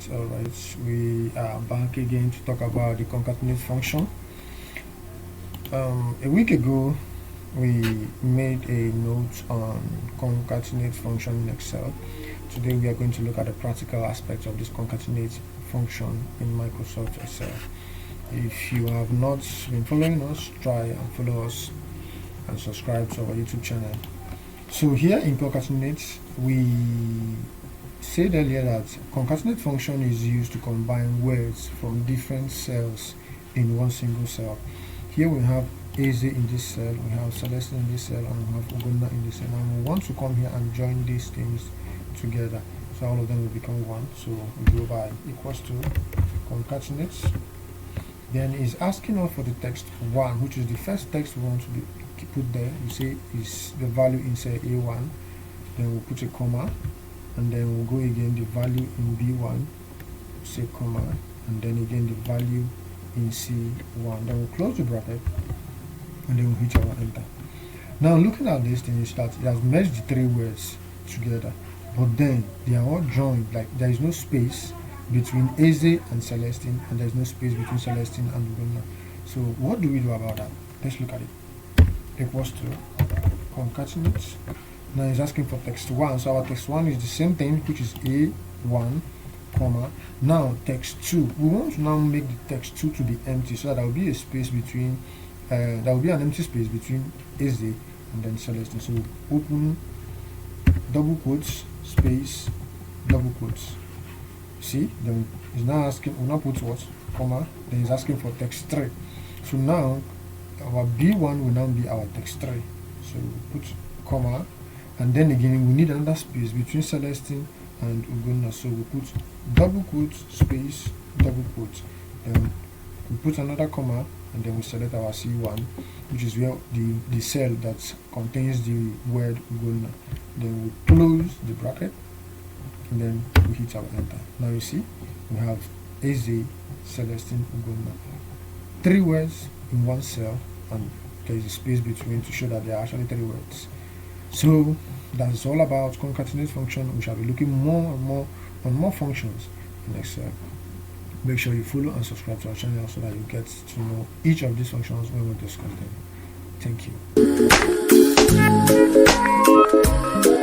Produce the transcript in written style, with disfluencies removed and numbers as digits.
Alright, we are back again to talk about the concatenate function. A week ago we made a note on concatenate function in Excel. Today we are going to look at the practical aspects of this concatenate function in Microsoft Excel. If you have not been following us, try and follow us and subscribe to our YouTube channel. So here in concatenate, we said earlier that concatenate function is used to combine words from different cells in one single cell. Here we have AZ in this cell, we have Celestine in this cell, and we have Ugonna in this cell. And we want to come here and join these things together, so all of them will become one. So we go by equals to concatenate. Then is asking us for the text 1, which is the first text we want to be put there. You say is the value inside A1, then we'll put a comma, and then we'll go again the value in B1, say comma, and then again the value in C1. Then we'll close the bracket, and then we'll hit our enter. Now looking at this thing, it has merged the three words together, but then they are all joined, like there is no space between AZ and Celestine, and there is no space between Celestine and Ugonna. So what do we do about that? Let's look at it. Equals to concatenate. Now it's asking for text 1, so our text 1 is the same thing, which is A1, comma. Now text 2, we want to now make the text 2 to be empty, so that there will be a space between there will be an empty space between AZ and then Celestine. So open double quotes, space, double quotes. See, then it's now asking, we'll now put what, comma, then it's asking for text 3. So now our B1 will now be our text 3. So we put comma, and then again we need another space between Celestine and Ugonna. So we put double quotes, space, double quotes. Then we put another comma, and then we select our C1, which is where the cell that contains the word Ugonna. Then we close the bracket, and then we hit our enter. Now you see we have AZ, Celestine, Ugonna. 3 words in one cell, and there is a space between to show that there are actually 3 words. So that is all about concatenate function. We shall be looking more and more on more functions in Excel. Make sure you follow and subscribe to our channel so that you get to know each of these functions when we discuss them. Thank you.